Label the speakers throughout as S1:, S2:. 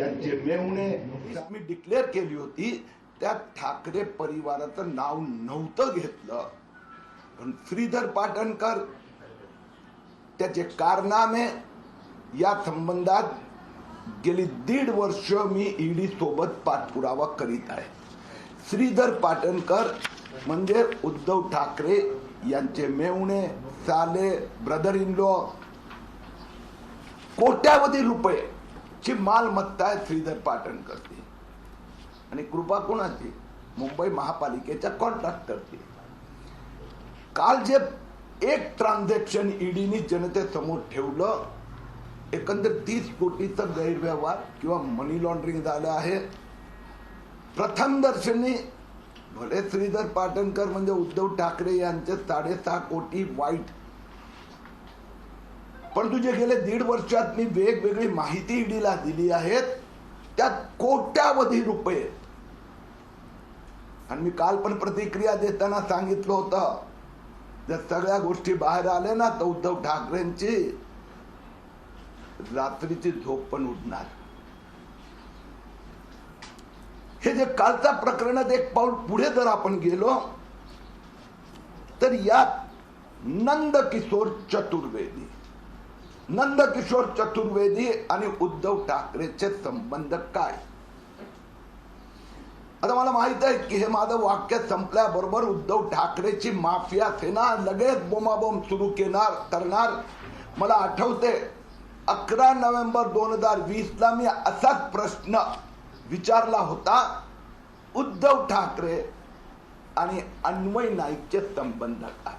S1: यांचे मेहुणे मी डिक्लेअर केली होती, त्या ठाकरे परिवाराचं नाव नव्हतं घेतलं, पण श्रीधर पाटणकर त्याचे कारनामे या संबंधात गेली 1.5 वर्ष मी ईडी सोबत पाठपुरावा करीत आहे. श्रीधर पाटणकर म्हणजे उद्धव ठाकरे यांचे मेहुणे, साले, ब्रदर इन लॉ, कोट्यावधी रुपये ची मालमत्ता आहे श्रीधर पाटणकरची. आणि कृपा कोणाची? मुंबई महापालिकेच्या कॉन्ट्रॅक्टरची. काल जे एक ट्रान्झॅक्शन ईडीने जनतेसमोर ठेवलं, एकंदर 30 कोटीचा गैरव्यवहार किंवा मनी लॉन्ड्रिंग झालं आहे. प्रथम दर्शनी भले श्रीधर पाटणकर म्हणजे उद्धव ठाकरे यांचे 6.5 कोटी वाईट, पण तुझे गेले 1.5 वर्षात मी वेगवेगळी माहिती ईडीला दिली आहेत, त्यात कोट्यावधी रुपये. आणि मी काल पण प्रतिक्रिया देताना सांगितलं होतं, जर सगळ्या गोष्टी बाहेर आल्या ना तर उद्धव ठाकरेंची रात्रीची झोप पण उडणार. हे जे कालच्या प्रकरणात एक पाऊल पुढे जर आपण गेलो तर यात नंदकिशोर चतुर्वेदी आणि उद्धव ठाकरेचे संबंध काय? आता मला माहित आहे की हे माझं वाक्य संपल्याबरोबर उद्धव ठाकरेची माफिया सेना लगेच बोमाबोम सुरू करणार. मला आठवते 11 नोव्हेंबर 2020 ला मी असाच प्रश्न विचारला होता, उद्धव ठाकरे आणि अन्वय नाईकचे संबंध काय?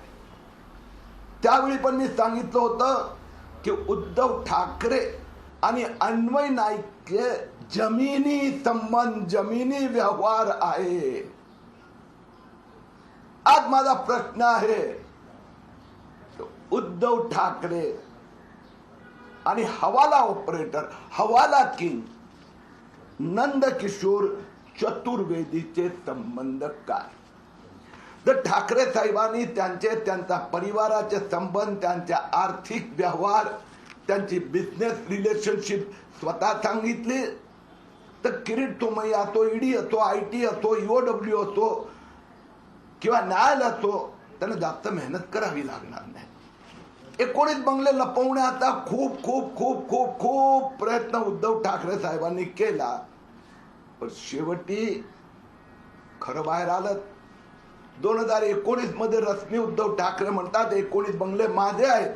S1: त्यावेळी पण मी सांगितलं होतं की उद्धव ठाकरे आणि अन्वय नाईकचे जमिनी संबंध, जमिनी व्यवहार आहे. आज माझा प्रश्न आहे, उद्धव ठाकरे आणि हवाला ऑपरेटर, हवाला किंग नंदकिशोर चतुर्वेदीचे संबंध काय? जर ठाकरे साहेबांनी त्यांचा परिवाराचे संबंध, त्यांच्या आर्थिक व्यवहार, त्यांची बिझनेस रिलेशनशिप स्वतः सांगितली तर किरीट सोमय्या असो, ईडी असो, आयटी असो, ईओडब्ल्यू असो किंवा न्यायालय असो, त्यांना जास्त मेहनत करावी लागणार नाही. 19 बंगले लपवण्याचा खूप खूप खूप खूप खूप प्रयत्न उद्धव ठाकरे साहेबांनी केला, पण शेवटी खरं बाहेर आलं. 2019 मध्ये रश्मी उद्धव ठाकरे म्हणतात 19 बंगले माझे आहेत,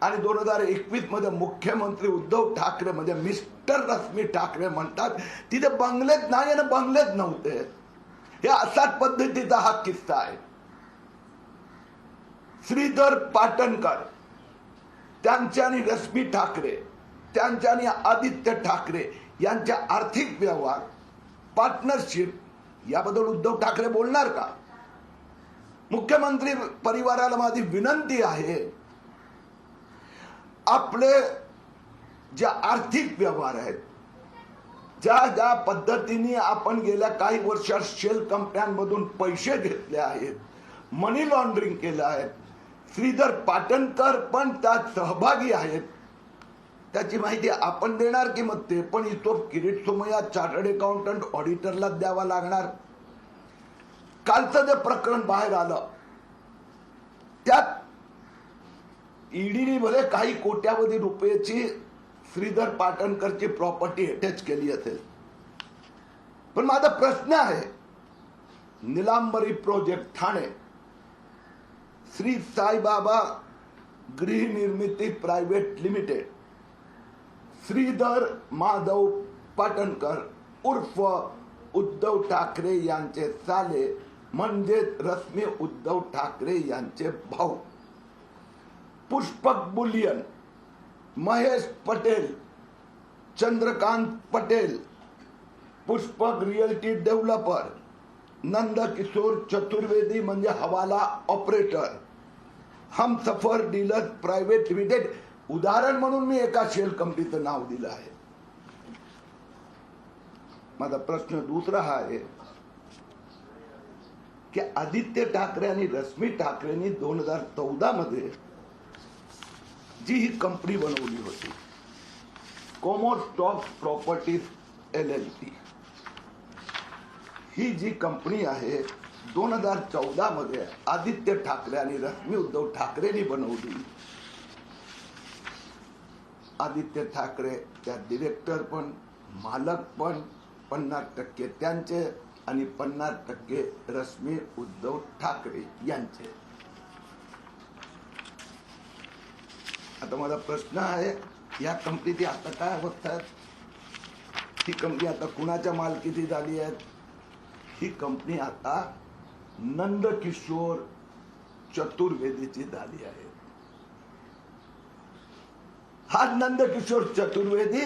S1: आणि 2021 मध्ये मुख्यमंत्री उद्धव ठाकरे म्हणजे मिस्टर रश्मी ठाकरे म्हणतात तिथे बंगलेच नाही आणि बंगलेच नव्हते. हे असाच पद्धतीचा हा किस्सा आहे. श्रीधर पाटणकर त्यांच्या आणि रश्मी ठाकरे, त्यांच्या आणि आदित्य ठाकरे यांच्या आर्थिक व्यवहार, पार्टनरशिप याबद्दल उद्धव ठाकरे बोलणार का? मुख्यमंत्री परिवाराला माझी विनंती आहे, आपले जे आर्थिक व्यवहार आहेत, ज्या पद्धतीने आपण गेल्या काही वर्षात शेल कंपन्यांमधून पैसे घेतले आहेत, मनी लॉन्ड्रिंग केलं आहे, श्रीधर पाटणकर पण त्यात सहभागी आहेत, त्याची माहिती आपण देणार की मग ते पण हिशोब किरीट सोमय्या चार्टर्ड अकाउंटंट ऑडिटरला द्यावा लागणार? कालचं जे प्रकरण बाहेर आलं त्यात ईडीने भले काही कोट्यावधी रुपयाची श्रीधर पाटणकरची प्रॉपर्टी अटॅच केली असेल, पण माझा प्रश्न आहे, निलांबरी प्रोजेक्ट ठाणे, श्री साईबाबा गृहनिर्मिती प्रायव्हेट लिमिटेड, श्रीधर माधव पाटणकर उर्फ उद्धव ठाकरे यांचे साले म्हणजे रश्मी उद्धव ठाकरे यांचे भाऊ, Pushpak Bullion, Mahesh Patel, Chandrakant Patel, Pushpak Realty Developer, Nandkishore Chaturvedi म्हणजे हवाला operator, Humsafar Dealer Private Limited, उदाहरण म्हणून मी एका शेल कंपनीचं नाव दिलं आहे. माझा प्रश्न दुसरा हा आहे की आदित्य ठाकरे आणि रश्मी ठाकरेंनी 2014 मध्ये जी ही कंपनी बनवली होती, कोमोस्टॉक प्रॉपर्टीज LLP ही जी कंपनी आहे 2014 मध्ये आदित्य ठाकरे आणि रश्मी उद्धव ठाकरेंनी बनवली. आदित्य ठाकरे त्या डिरेक्टर पण, मालक पण, 50% त्यांचे आणि 50% रश्मी उद्धव ठाकरे यांचे. आता माझा प्रश्न आहे, या कंपनीची आता काय अवस्था आहे? ही कंपनी आता कुणाच्या मालकीची झाली आहे? ही कंपनी आता नंदकिशोर चतुर्वेदीची झाली आहे. हा नंदकिशोर चतुर्वेदी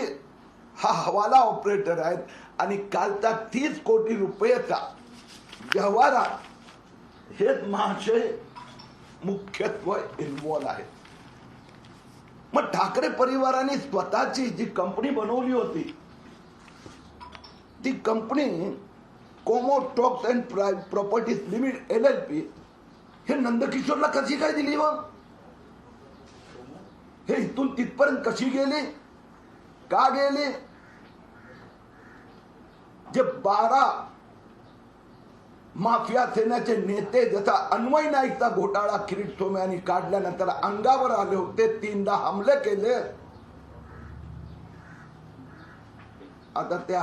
S1: हा हवाला ऑपरेटर आहेत आणि कालचा 30 कोटी रुपयाचा व्यवहारात हे महाशय मुख्यत्वे इन्व्हॉल्व आहेत. मग ठाकरे परिवाराने स्वतःची जी कंपनी बनवली होती, ती कंपनी कोमो stocks and properties limited LLP हे नंदकिशोरला कशी काय दिली? मग हे इथून तिथपर्यंत कशी गेली, का गेली? जे 12 माफिया सेनेचे नेते, जसा अन्वय नाईकचा घोटाळा किरीट सोमय्या यांनी काढल्यानंतर अंगावर आले होते, 3दा हमले केले. आता ते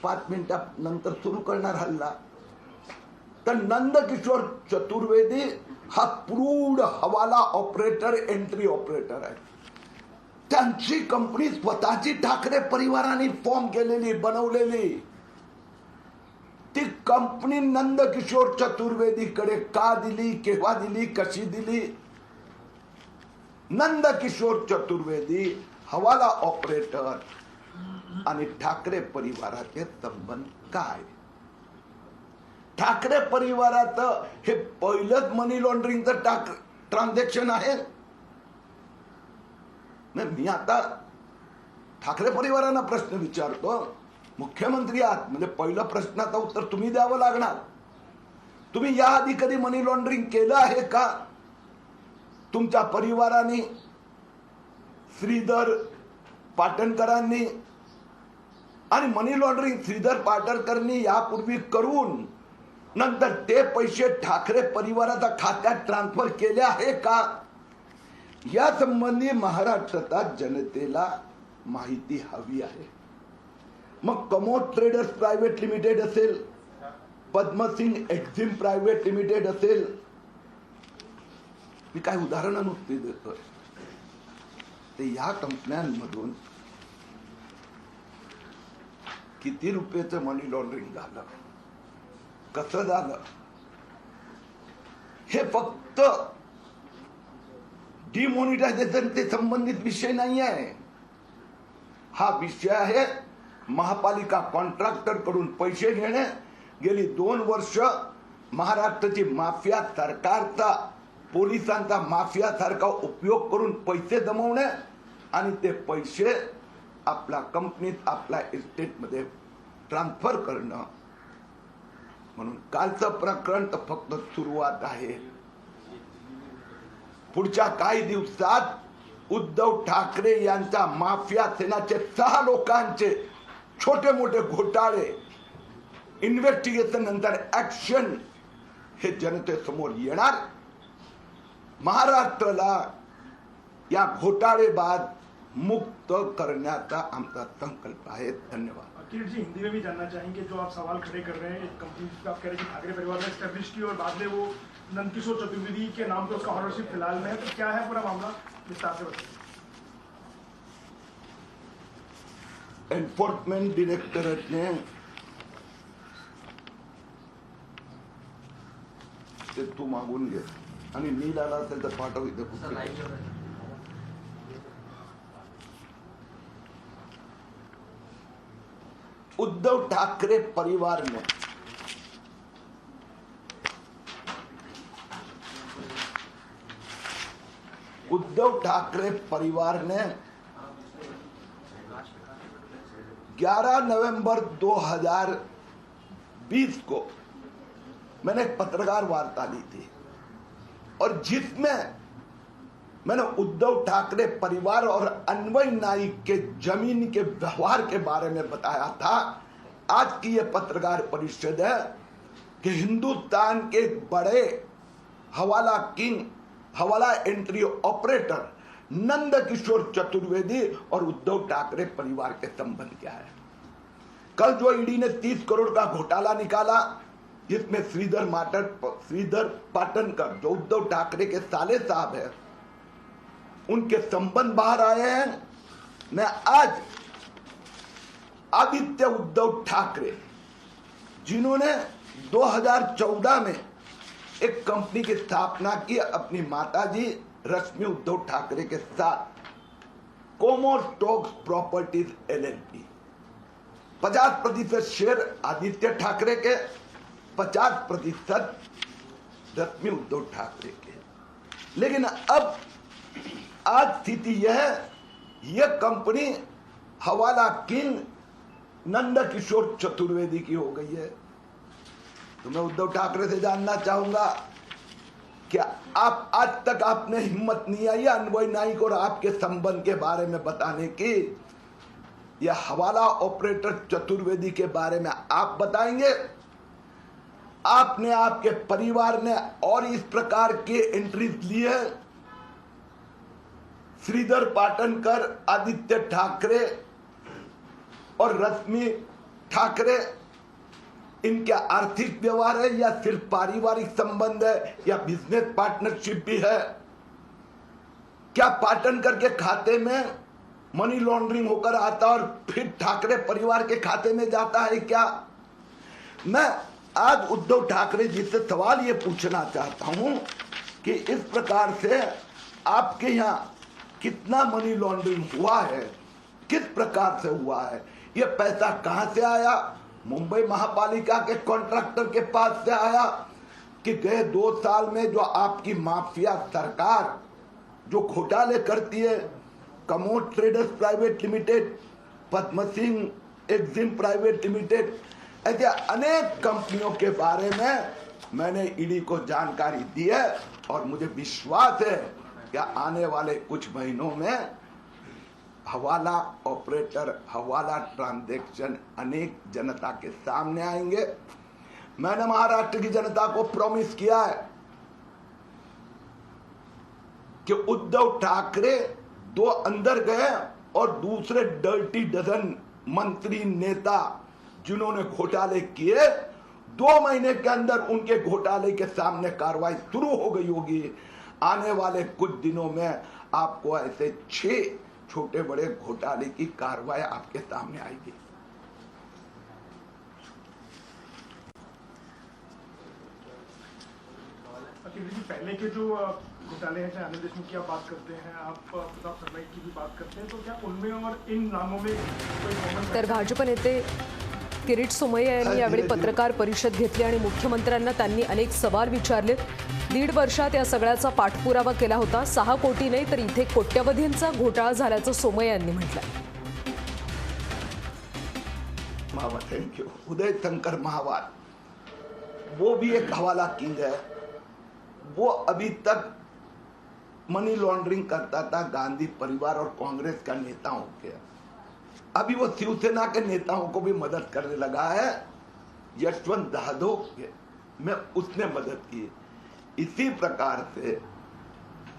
S1: 5 मिनिटानंतर सुरू करणार हल्ला. तर नंदकिशोर चतुर्वेदी हा प्रूव्ड हवाला ऑपरेटर, एंट्री ऑपरेटर आहे. त्यांची कंपनी स्वतःची ठाकरे परिवाराने फॉर्म केलेली, बनवलेली. ती कंपनी नंदकिशोर चतुर्वेदीकडे का दिली, केव्हा दिली, कशी दिली? नंदकिशोर चतुर्वेदी हवाला ऑपरेटर आणि ठाकरे परिवाराचे संबंध काय? ठाकरे परिवारात हे पहिलंच मनी लॉन्ड्रिंगचं ट्रान्झॅक्शन आहे. मी आता ठाकरे परिवारांना प्रश्न विचारतो. मुख्यमंत्री आहात म्हणजे पहिलं प्रश्नाचं उत्तर तुम्ही द्यावं लागणार. तुम्ही याआधी कधी मनी लॉन्ड्रिंग केलं आहे का? तुमच्या परिवाराने, श्रीधर पाटणकरांनी आणि मनी लॉन्ड्रिंग श्रीधर पाटणकरांनी यापूर्वी करून नंतर ते पैसे ठाकरे परिवाराच्या खात्यात ट्रान्सफर केले आहे का? या संबंधी महाराष्ट्राच्या जनतेला माहिती हवी आहे. मग कमोड ट्रेडर्स प्रायव्हेट लिमिटेड असेल, पद्मसिंग एक्झिम प्रायव्हेट लिमिटेड असेल, मी काय उदाहरणं नुसती देतोय. ते या कंपन्यांमधून किती रुपयाचं मनी लॉन्ड्रिंग झालं, कसं झालं, हे फक्त डिमॉनिटायझेशन ते संबंधित विषय नाही आहे. हा विषय आहे महापालिका कॉन्ट्रॅक्टर कडून पैसे घेणे, गेली 2 वर्ष महाराष्ट्राची माफिया सरकारचा, पोलिसांचा माफिया सारखा उपयोग करून पैसे जमवणे आणि ते पैसे आपल्या कंपनीत, आपल्या इस्टेटमध्ये ट्रान्सफर करणं. म्हणून कालचं प्रकरण तर फक्त सुरुवात आहे. पुढच्या काही दिवसात उद्धव ठाकरे यांच्या माफिया सेनाचे 6 लोकांचे छोटे मोठे घोटाळे, इन्व्हेस्टिगेशन नंतर ऍक्शन हे जनतेसमोर येणार. महाराष्ट्राला या घोटाळेबाद मुक्त करण्याचा आमचा संकल्प है. धन्यवाद.
S2: किरीट जी, हिंदी में भी जानना चाहेंगे, जो आप सवाल खड़े कर रहे हैं, एक कंपनी आप कह रहे हैं कि ठाकरे परिवार ने एस्टेब्लिश की और बाद में वो नंदकिशोर चतुर्वेदी के नाम पे उसका ऑनरशिप फिलहाल में है, तो क्या है पूरा मामला, विस्तार से बताइए.
S1: एन्फोर्समेंट डायरेक्टरेटने ते तू मागून घे आणि नील आला असेल तर पाठव इथे. उद्धव ठाकरे परिवार ने उद्धव ठाकरे परिवार ने 11 नवंबर 2020 को मैंने एक पत्रकार वार्ता ली थी और जिसमें मैंने उद्धव ठाकरे परिवार और अन्वय नाईक के जमीन के व्यवहार के बारे में बताया था। आज की यह पत्रकार परिषद है कि हिंदुस्तान के बड़े हवाला किंग, हवाला एंट्री ऑपरेटर नंद किशोर चतुर्वेदी और उद्धव ठाकरे परिवार के संबंध क्या है। कल जो ईडी ने 30 करोड़ का घोटाला निकाला, जिसमें श्रीधर पाटनकर जो उद्धव ठाकरे के साले साहब है, उनके संबंध बाहर आए हैं। मैं आज आदित्य उद्धव ठाकरे, जिन्होंने 2014 में एक कंपनी की स्थापना की अपनी माताजी रश्मि उद्धव ठाकरे के साथ, Comostocks properties LLP, 50% share Aditya Thackeray के, 50% रश्मि उद्धव ठाकरे के। लेकिन अब आज स्थिति यह है, यह कंपनी हवाला किंग नंद किशोर चतुर्वेदी की हो गई है। तो मैं उद्धव ठाकरे से जानना चाहूंगा, क्या आप आज तक आपने हिम्मत नहीं आई अन्वय नाईक और आपके संबंध के बारे में बताने की? यह हवाला ऑपरेटर चतुर्वेदी के बारे में आप बताएंगे? आपने, आपके परिवार ने और इस प्रकार के एंट्रीज ली है? श्रीधर पाटनकर, आदित्य ठाकरे और रश्मि ठाकरे, इनके आर्थिक व्यवहार है या सिर्फ पारिवारिक संबंध है या बिजनेस पार्टनरशिप भी है? क्या पाटनकर के खाते में मनी लॉन्ड्रिंग होकर आता और फिर ठाकरे परिवार के खाते में जाता है क्या? मैं आज उद्धव ठाकरे जी से सवाल ये पूछना चाहता हूं कि इस प्रकार से आपके यहाँ कितना मनी लॉन्ड्रिंग हुआ है, किस प्रकार से हुआ है, ये पैसा कहां से आया? मुंबई महापालिका के कॉन्ट्रैक्टर के पास से आया कि गए 2 साल में जो आपकी माफिया सरकार जो घोटाले करती है, कमोड ट्रेडर्स प्राइवेट लिमिटेड, पद्म सिंह एक्जिम प्राइवेट लिमिटेड, ऐसे अनेक कंपनियों के बारे में मैंने ईडी को जानकारी दी है और मुझे विश्वास है कि आने वाले कुछ महीनों में हवाला ऑपरेटर, हवाला ट्रांजैक्शन अनेक जनता के सामने आएंगे। मैंने महाराष्ट्र की जनता को प्रॉमिस किया है कि उद्धव ठाकरे 2 अंदर गए और दूसरे डर्टी डजन मंत्री नेता जिन्होंने घोटाले किए, 2 महीने के अंदर उनके घोटाले के सामने कार्रवाई शुरू हो गई होगी। आने वाले कुछ दिनों में आपको ऐसे 6 छोटे बड़े घोटाले की कार्रवाई आपके सामने आएगी।
S2: पहले के जो घोटाले हैं, चाहे अनिल देशमुख की आप बात करते हैं, आप प्रताप सरनाईक की भी बात करते हैं, तो क्या उनमें और इन नामों में कोई कॉमन?
S3: तर भाजप नेते किरीट सोमय्या यांनी यावेळी पत्रकार परिषद घेतली आणि मुख्यमंत्र्यांना त्यांनी अनेक सवाल विचारले। 1.5 वर्षात या सगळ्याचा पाठपुरावा केला होता। 6 कोटी नाही तर इथे कोट्यवधींचा घोटाळा झाल्याचं सोमय्या यांनी म्हटलं।
S1: Mahawar, thank you. उदय शंकर महावार, वो भी एक हवाला किंग है। वो अभी तक मनी लॉन्ड्रिंग करता था गांधी परिवार और कांग्रेस का नेताओं के। अभी वो शिवसेना के नेताओं को भी मदद करने लगा है। यशवंत जाधव के में उसने मदद की। इसी प्रकार से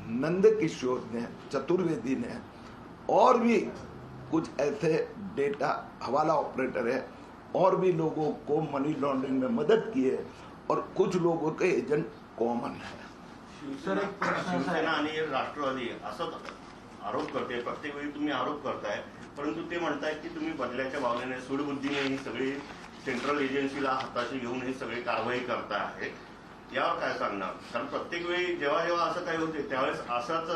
S1: नंद किशोर ने, चतुर्वेदी ने और भी कुछ ऐसे डेटा हवाला ऑपरेटर है और भी लोगों को मनी लॉन्ड्रिंग में मदद की है और कुछ लोगों के एजेंट कॉमन है।
S4: शिवसेना आणि राष्ट्रवादी असं आरोप करते, प्रत्येक वेळी तुम्ही आरोप करताय, परंतु ते म्हणतायत की तुम्ही बदल्याच्या भावनेने सूडबुद्धीने ही सगळी सेंट्रल एजन्सीला हाताशी घेऊन ही सगळी कारवाई करता आहे। यावर काय सांगणार? कारण प्रत्येक वेळी जेव्हा जेव्हा असं काही होते त्यावेळेस असाच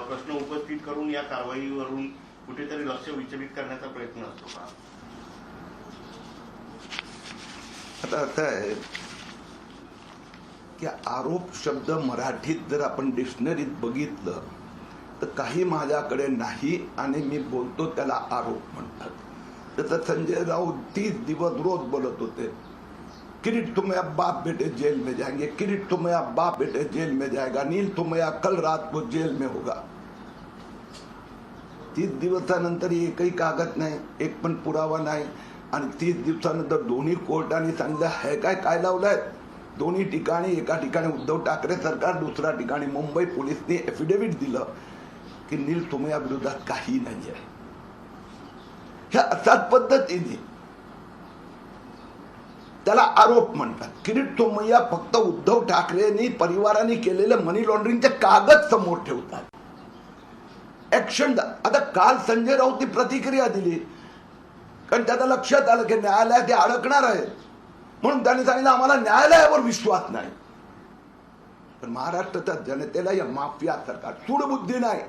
S4: प्रश्न उपस्थित करून या कारवाईवरून कुठेतरी लक्ष विचलित करण्याचा प्रयत्न असतो का?
S1: आता असं आहे की आरोप शब्द मराठीत जर आपण डिक्शनरीत बघितलं तर काही माझ्याकडे नाही आणि मी बोलतो त्याला आरोप म्हणतात। तसं संजय राऊत 30 दिवस रोज बोलत होते किरीट तुम्हें अब बाप बेटे जेल में जाएंगे, किरीट तुम्हें अब बाप बेटे जेल में जाएगा, नील तुम्हें कल रात को जेल में होगा. 30 दिवसानंतर एकही कागद नाही, एक पण पुरावा नाही. आणि 30 दिवसानंतर दोन्ही कोर्टाने सांगितलं है काय लावलंय. दोन्ही ठिकाणी, एका ठिकाणी उद्धव ठाकरे सरकार, दुसऱ्या ठिकाणी मुंबई पोलिसने एफिडेव्हिट दिलं की नील तुम्ही विरोधात काही नाही आहे. ह्या असाच पद्धतीने त्याला आरोप म्हणतात. किरीट सोमय्या फक्त उद्धव ठाकरेंनी परिवाराने केलेले मनी लॉन्ड्रिंगचे कागद समोर ठेवतात. ऍक्शन. आता काल संजय राऊतनी प्रतिक्रिया दिली कारण त्याला लक्षात आलं की न्यायालयात ते अडकणार आहेत, म्हणून त्यांनी सांगितलं आम्हाला न्यायालयावर विश्वास नाही. पण महाराष्ट्राच्या जनतेला या माफिया सरकार सूडबुद्धी नाही,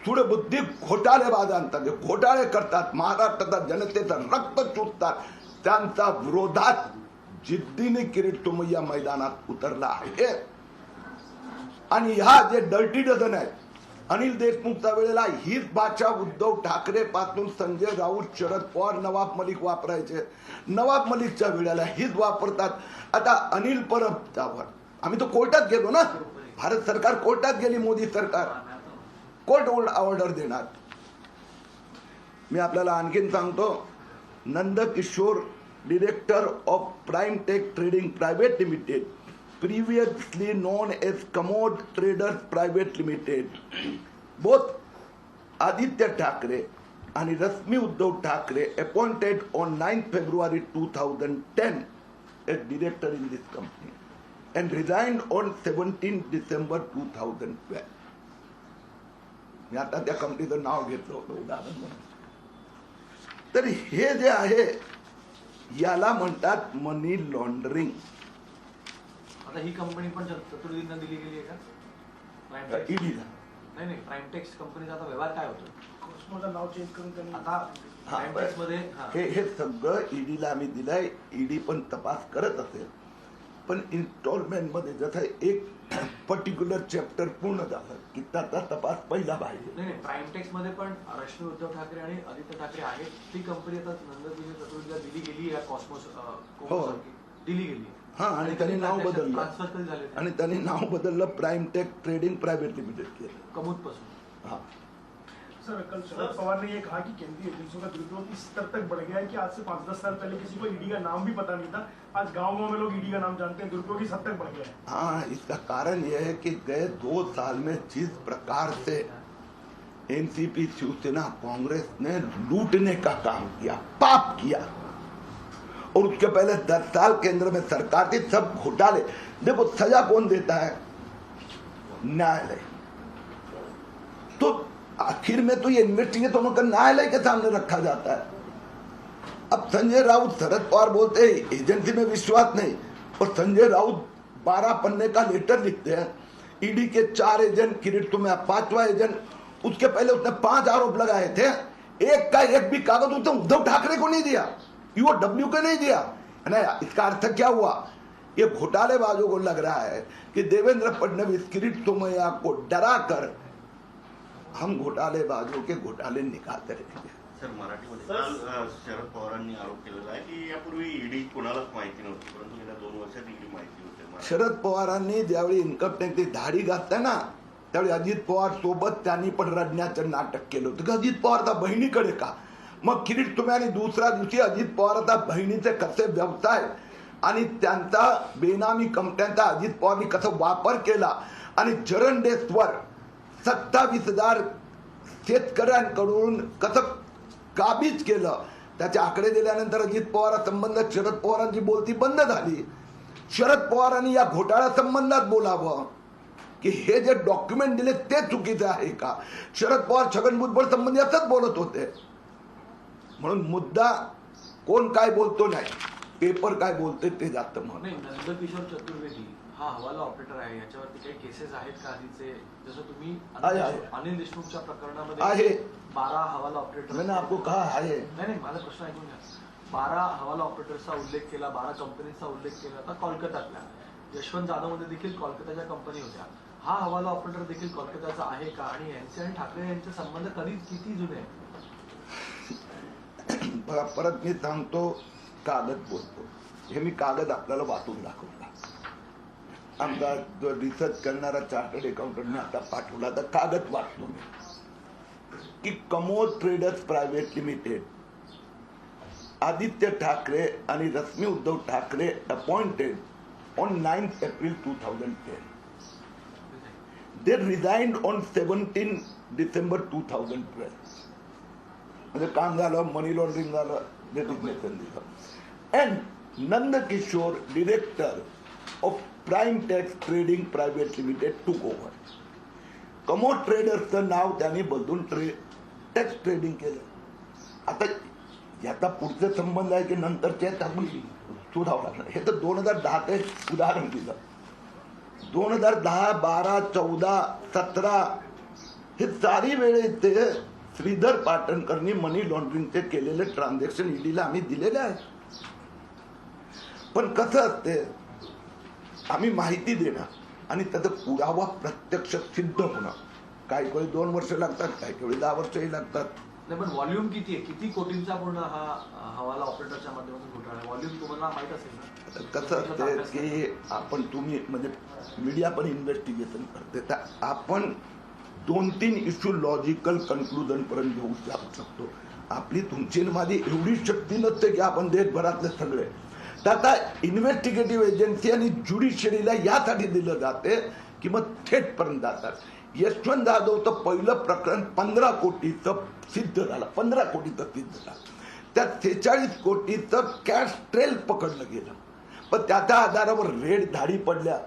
S1: सूडबुद्धी घोटाळेबाजांचा जे घोटाळे करतात, महाराष्ट्राच्या जनतेचं रक्त चुसतात, त्यांचा विरोधात जिद्दीने किरीट सोमय्या मैदानात उतरला आहे. आणि ह्या जे डर्टी डझन आहेत, अनिल देशमुखच्या वेळेला हीच भाषा उद्धव ठाकरे पासून संजय राऊत, शरद पवार, नवाब मलिक वापरायचे. नवाब मलिकच्या वेळेला हीच वापरतात. आता अनिल परबवर आम्ही तो कोर्टात गेलो ना, भारत सरकार कोर्टात गेली, मोदी सरकार कोर्ट ऑर्डर देणार. मी आपल्याला आणखीन सांगतो, Nandkishore director of Prime Tech Trading Private Limited, previously known as Commode Traders Private Limited, both Aditya Thackeray and Rasmi Uddhav Thackeray appointed on 9 February 2010 as director in this company and resigned on 17 December 2012. मी आता त्या कंपनीचं नाव घेतलं होतं उदाहरण म्हणून. तर हे जे आहे याला म्हणतात मनी लॉन्ड्रिंग.
S5: आता ही कंपनी पण चतुर्वेदींना दिली गेली आहे का? प्राइमटेक्स
S1: ईडीला
S5: नाही, प्राइमटेक्स कंपनीचा आता व्यवहार काय होतो?
S2: कॉस्मोचं नाव चेंज करून त्यांनी
S5: आता प्राइमटेक्स मध्ये
S1: हे सगळं ईडीला आम्ही दिलंय. ईडी पण तपास करत असेल, पण इन्स्टॉलमेंट मध्ये जसं एक पर्टिक्युलर चॅप्टर पूर्ण झालं की त्याचा तपास पहिला पाहिजे.
S5: नाही, प्राइमटेक्स मध्ये पण रश्मी उद्धव ठाकरे आणि आदित्य ठाकरे आहेत. ती कंपनी आता नंदकिशोर चतुर्वेदीला दिली गेली आहे. कॉस्मोस दिली गेली.
S1: हा, आणि त्यांनी नाव बदललं.
S5: ट्रान्सफर कधी झाले?
S1: आणि त्यांनी नाव बदललं, Prime Tech Trading Private Limited केलं.
S5: कमूद पासून.
S1: हा.
S2: सर, कल शरद पवार ने ये कहा कि केंद्रीय एजेंसियों का दुरुपयोग इस स्तर तक बढ़ गया है कि आज से 5-10 साल पहले किसी को ईडी का नाम भी पता नहीं था. आज गांव-गांव में लोग ईडी का नाम जानते हैं. दुरुपयोग इस हद तक बढ़ गया है.
S1: हाँ, इसका कारण यह है कि गए 2 साल में जिस प्रकार से एनसीपी, शिवसेना, कांग्रेस ने लूटने का काम किया, पाप किया, और उसके पहले 10 साल केंद्र में सरकार थी, सब घोटाले. देखो सजा कौन देता है? न्यायालय. तो आखिर में तो ये इन्वेस्टिगेशन का न्यायालय के सामने रखा जाता है. अब संजय राउत, शरद पवार बोलते हैं एजेंसी में विश्वास नहीं, और संजय राउत 12 पन्ने का लेटर लिखते हैं. ईडी के 4 एजेंट, किरीट सोमय्या 5वां एजेंट. उसके पहले उसने 5 आरोप लगाए थे. एक का एक भी कागज उसने उद्धव ठाकरे को नहीं दिया, ईओडब्ल्यू को नहीं दिया. इसका अर्थ क्या हुआ? ये घोटालेबाजों को लग रहा है कि देवेंद्र फडणवीस किरीट सोमय्या को डरा कर हम घोटालेबाजों के घोटाले निकालते रहेंगे.
S4: सर, मराठीमध्ये काल शरद पवारांनी आरोप केलेला आहे की यापूर्वी ईडी कोणालाच माहिती नव्हती, परंतु गेल्या 2 वर्षात ईडी माहिती होते.
S1: शरद पवारांनी ज्यावेळी इन्कम टॅक्सची धाडी घातल्या ना, त्यावेळी अजित पवार सोबत त्यांनी पण रडण्याचं नाटक केलं होतं की अजित पवारचा बहिणीकडे का. मग किरीट सोमय्या आणि दुसऱ्या दिवशी अजित पवारचा बहिणीचे कसे व्यवसाय आणि त्यांचा बेनामी कंपन्यांचा अजित पवारांनी कसा वापर केला आणि जरंडेश्वर 27,000 शेतकऱ्यांकडून कसं काबीज केलं, त्याचे आकडे दिल्यानंतर अजित पवार संबंधात शरद पवारांची बोलती बंद झाली. शरद पवारांनी या घोटाळ्या संबंधात बोलावं की हे जे डॉक्युमेंट दिले ते चुकीचे आहे का. शरद पवार छगन भुजबळ संबंधी असंच बोलत होते. म्हणून मुद्दा कोण काय बोलतो नाही, पेपर काय बोलते ते जास्त महत्त्व.
S5: नाही, नंदकिशोर चतुर्वेदी हा हवाला ऑपरेटर आहे, याच्यावरती काही केसेस आहेत का आधीचे? जसं तुम्ही अनिल देशमुखच्या प्रकरणामध्ये
S1: आहे
S5: 12 हवाला ऑपरेटर.
S1: मैंने आपको कहा आहे.
S5: नाही, माझा प्रश्न ऐकून घ्या. 12 हवाला ऑपरेटरचा उल्लेख केला, 12 कंपनीचा उल्लेख केला. आता कोलकात्यातल्या यशवंत जाधव मध्ये देखील कोलकाताच्या कंपनी होत्या. हा हवाला ऑपरेटर देखील कोलकाताचा आहे का? आणि यांचे आणि ठाकरे यांचे संबंध किती जुने आहेत?
S1: बघा, परत मी सांगतो, कागद बोलतो. हे मी कागद आपल्याला वाचून दाखवला. आमचा जो रिसर्च करणारा चार्टर्ड अकाउंटंटने आता पाठवला तर कागद वाचतो मी की Komod traders private limited, Aditya Thackeray आणि Rashmi Uddhav Thackeray appointed on 9th April 2010. They resigned on 17 December 2012. म्हणजे काम झालं, मनी लॉन्ड्रिंग झालं, रेजिग्नेशन दिलं. And Nand Kishore, director of Prime Tax Trading Private Limited, took over. Komod ट्रेडर्सचं नाव त्यांनी बदलून टॅक्स ट्रेडिंग केलं. आता याचा पुढचे संबंध आहे की नंतरचे आपण शोधावं लागणार. हे तर 2010 ते उदाहरण दिलं. 2010, 12, 14, 17 हे चारी वेळे ते श्रीधर पाटणकरनी मनी लॉन्ड्रिंगचे केलेले ट्रान्झॅक्शन ईडीला आम्ही दिलेले आहे. पण कसं असते, आम्ही माहिती देणं आणि त्याचा पुरावा प्रत्यक्ष सिद्ध होणं काही वेळी 2 वर्ष लागतात, काही वेळी 10 वर्षही लागतात.
S5: नाही, पण व्हॉल्यूम किती आहे, किती कोटींचा पूर्ण हा हवाला ऑपरेटरच्या माध्यमातून घोटाळा, व्हॉल्यूम तुम्हाला माहित असेल ना?
S1: कसं असते की आपण तुम्ही म्हणजे मीडिया पण इन्व्हेस्टिगेशन करते, तर आपण 2-3 इश्यू लॉजिकल कन्क्लुजन पर्यंत घेऊ शकतो. आपली तुमची माझी एवढी शक्ती नसते की आपण देशभरातले सगळे. तर आता इन्व्हेस्टिगेटिव्ह एजन्सी आणि ज्युडिशरीला यासाठी दिलं जाते की मग थेट पर्यंत जातात. यशवंत जाधवचं पहिलं प्रकरण 15 कोटीचं सिद्ध झालं, 15 कोटीचं सिद्ध झालं. त्यात 46 कोटीचं कॅश ट्रेल पकडलं गेलं. पण त्याच्या आधारावर रेड धाडी पडल्या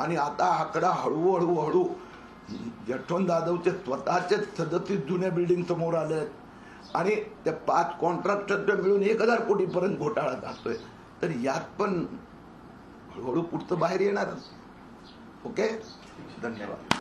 S1: आणि आता आकडा हळूहळू यशवंत जाधवचे स्वतःचे 37 जुन्या बिल्डिंग समोर आले आहेत आणि त्या 5 कॉन्ट्रॅक्टर मिळून 1000 कोटीपर्यंत घोटाळा जातोय. तर यात पण हळूहळू पुढचं बाहेर येणार. ओके, धन्यवाद.